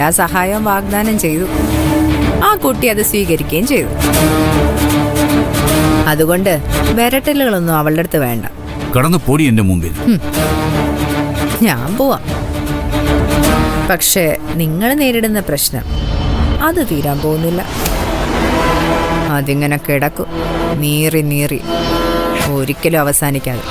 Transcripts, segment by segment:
എല്ലാ സഹായവും വാഗ്ദാനം ചെയ്തു. ആ കുട്ടി അത് സ്വീകരിക്കുകയും ചെയ്തു. അതുകൊണ്ട് വിരട്ടലുകളൊന്നും അവളുടെ അടുത്ത് വേണ്ട. കടന്നു പോടി എന്റെ മുമ്പിൽ. ഞാൻ പോവാം. പക്ഷേ നിങ്ങൾ നേരിടുന്ന പ്രശ്നം അത് തീരാൻ പോകുന്നില്ല. അതിങ്ങനെ കിടക്കും, നീറി നീറി, ഒരിക്കലും അവസാനിക്കാതെ.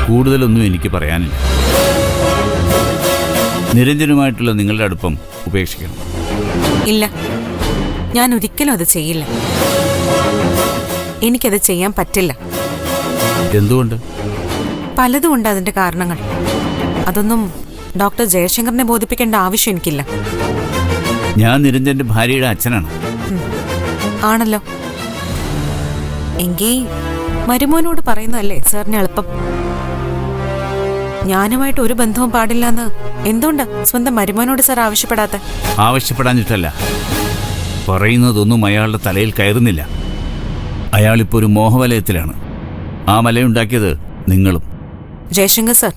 കൂടുതലൊന്നും എനിക്ക് പറയാനില്ല. നിരഞ്ജനുമായിട്ടുള്ള നിങ്ങളുടെ അടുപ്പം ഉപേക്ഷിക്കണം. ഇല്ല, ഞാൻ ഒരിക്കലും അത് ചെയ്യില്ല. എനിക്കത് ചെയ്യാൻ പറ്റില്ല. എന്തുകൊണ്ട്? പലതും ഉണ്ട് അതിന്റെ കാരണങ്ങൾ. അതൊന്നും ഡോക്ടർ ജയശങ്കറിനെ ബോധിപ്പിക്കേണ്ട ആവശ്യം എനിക്കില്ല. ഞാൻ നിരഞ്ജന്റെ ഭാര്യയുടെ അച്ഛനാണ്. ആണല്ലോ. എങ്കിൽ മരുമോനോട് പറയുന്നതല്ലേ സാറിന് എളുപ്പം. ഞാനുമായിട്ട് ഒരു ബന്ധവും പാടില്ലെന്ന് എന്തുകൊണ്ടാ സ്വന്തം മരുമോനോട് സാർ ആവശ്യപ്പെടാത്ത? ആവശ്യപ്പെടാഞ്ഞിട്ടല്ല, പറയുന്നതൊന്നും അയാളുടെ തലയിൽ കയറുന്നില്ല. അയാളിപ്പോ ഒരു മോഹവലയത്തിലാണ്. ആ മലയുണ്ടാക്കിയത് നിങ്ങളും. ജയശങ്കർ സാർ,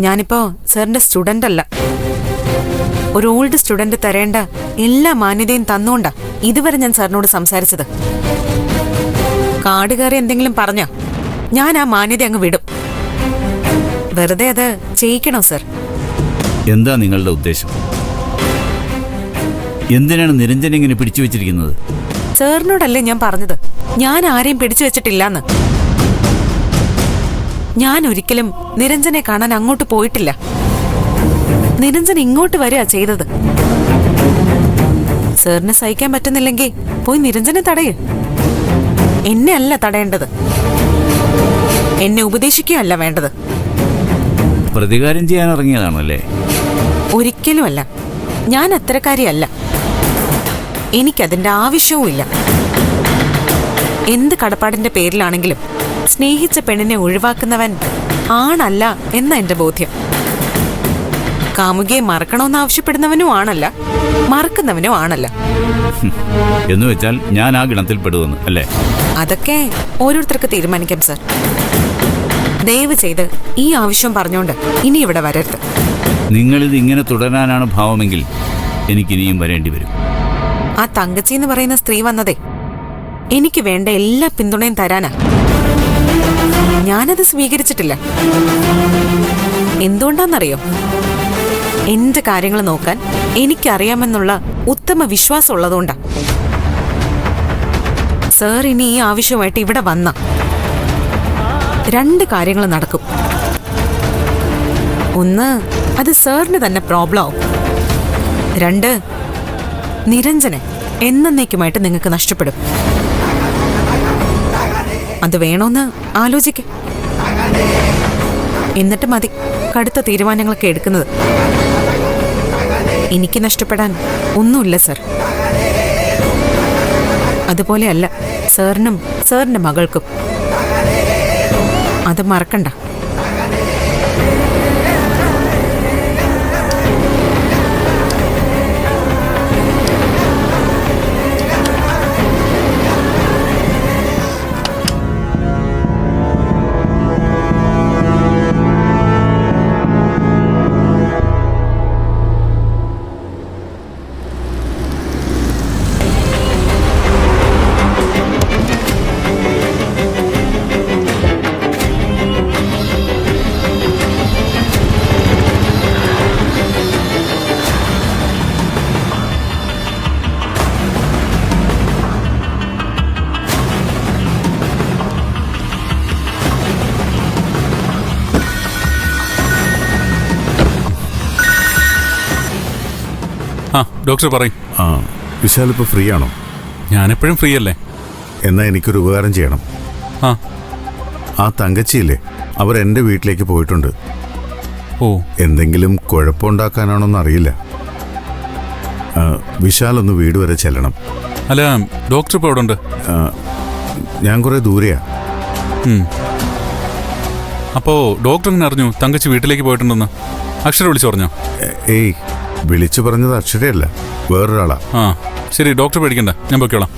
ഞാനിപ്പോ സാറിന്റെ സ്റ്റുഡന്റ് അല്ല. ഒരു ഓൾഡ് സ്റ്റുഡന്റ് തരേണ്ട എല്ലാ മാന്യതയും തന്നുകൊണ്ടാ ഇതുവരെ ഞാൻ സാറിനോട് സംസാരിച്ചത്. കാട് കയറി എന്തെങ്കിലും പറഞ്ഞാ ഞാൻ ആ മാന്യത അങ്ങ് വിടും. വെറുതെ അത് ചെയ്യിക്കണോ സർ? എന്താ നിങ്ങളുടെ ഉദ്ദേശം? എന്തിനാണ് നിരഞ്ജൻ ഇങ്ങനെ പിടിച്ചു വെച്ചിരിക്കുന്നത്? സാറിനോടല്ലേ ഞാൻ പറഞ്ഞത് ഞാൻ ആരെയും പിടിച്ചു വെച്ചിട്ടില്ലാന്ന്. ഞാൻ ഒരിക്കലും നിരഞ്ജനെ കാണാൻ അങ്ങോട്ട് പോയിട്ടില്ല. നിരഞ്ജൻ ഇങ്ങോട്ട് വരിക ചെയ്തത്. സാറിന് സഹിക്കാൻ പറ്റുന്നില്ലെങ്കിൽ പോയി നിരഞ്ജനെ തടയ്. എന്നെ അല്ല തടയേണ്ടത്, എന്നെ ഉപദേശിക്കുകയല്ല വേണ്ടത്. പ്രതികാരം ചെയ്യാൻ ഇറങ്ങിയതാണല്ലേ? ഒരിക്കലുമല്ല. ഞാൻ അത്തരക്കാരിയല്ല. എനിക്കതിന്റെ ആവശ്യവുമില്ല. എന്ത് കടപ്പാടിന്റെ പേരിലാണെങ്കിലും സ്നേഹിച്ച പെണ്ണിനെ ഒഴിവാക്കുന്നവൻ ആണല്ല എന്ന എന്റെ ബോധ്യം. കാമുകിയെ മറക്കണമെന്ന് ആവശ്യപ്പെടുന്നവനും ആണല്ല, മറക്കുന്നവനും ആണല്ല. എന്ന് വെച്ചാൽ ഞാൻ ആ ഗണത്തിൽ പെടുവെന്ന് അല്ലേ? അതൊക്കെ ഓരോരുത്തർക്ക് തീരുമാനിക്കാം സർ. ദയവ് ചെയ്ത് ഈ ആവശ്യം പറഞ്ഞോണ്ട് ഇനി ഇവിടെ വരരുത്. നിങ്ങളിത് ഇങ്ങനെ തുടരാനാണ് ഭാവമെങ്കിൽ എനിക്കിനിയും വരേണ്ടി വരും. ആ തങ്കച്ചി എന്ന് പറയുന്ന സ്ത്രീ വന്നതേ എനിക്ക് വേണ്ട എല്ലാ പിന്തുണയും തരാനാ. ഞാനത് സ്വീകരിച്ചിട്ടില്ല. എന്തുകൊണ്ടാന്നറിയോ? എന്റെ കാര്യങ്ങൾ നോക്കാൻ എനിക്കറിയാമെന്നുള്ള ഉത്തമ വിശ്വാസം ഉള്ളതുകൊണ്ടാ. സർ ഇനി ഈ ആവശ്യമായിട്ട് ഇവിടെ വന്ന രണ്ട് കാര്യങ്ങൾ നടക്കും. ഒന്ന്, അത് സാറിന് തന്നെ പ്രോബ്ലം ആവും. രണ്ട്, നിരഞ്ജനെ എന്നേക്കുമായിട്ട് നിങ്ങൾക്ക് നഷ്ടപ്പെടും. അത് വേണോന്ന് ആലോചിക്ക. എന്നിട്ട് മതി കടുത്ത തീരുമാനങ്ങളൊക്കെ എടുക്കുന്നത്. എനിക്ക് നഷ്ടപ്പെടാൻ ഒന്നുമില്ല സർ. അതുപോലെയല്ല സാറിനും സാറിന്റെ മകൾക്കും. അത് മറക്കണ്ട. ആ ഡോക്ടർ പറയും. ആ വിശാൽ ഇപ്പോൾ ഫ്രീ ആണോ? ഞാനെപ്പോഴും ഫ്രീ അല്ലേ. എന്നാൽ എനിക്കൊരു ഉപകാരം ചെയ്യണം. ആ തങ്കച്ചിയില്ലേ, അവർ എൻ്റെ വീട്ടിലേക്ക് പോയിട്ടുണ്ട്. ഓ, എന്തെങ്കിലും കുഴപ്പമുണ്ടാക്കാനാണോന്ന് അറിയില്ല. വിശാൽ ഒന്ന് വീട് വരെ ചെല്ലണം. അല്ല ഡോക്ടർ ഇപ്പോൾ അവിടെ ഉണ്ട്? ഞാൻ കുറേ ദൂരെയാ. അപ്പോ ഡോക്ടർ എങ്ങനെ അറിഞ്ഞു തങ്കച്ചി വീട്ടിലേക്ക് പോയിട്ടുണ്ടെന്ന്? അക്ഷര വിളിച്ചു പറഞ്ഞോ? ഏയ്, വിളിച്ചു പറഞ്ഞത് അക്ഷരയല്ല, വേറൊരാളാ. ആ ശരി, ഡോക്ടർ പേടിക്കണ്ട, ഞാൻ പൊയ്ക്കോളാം.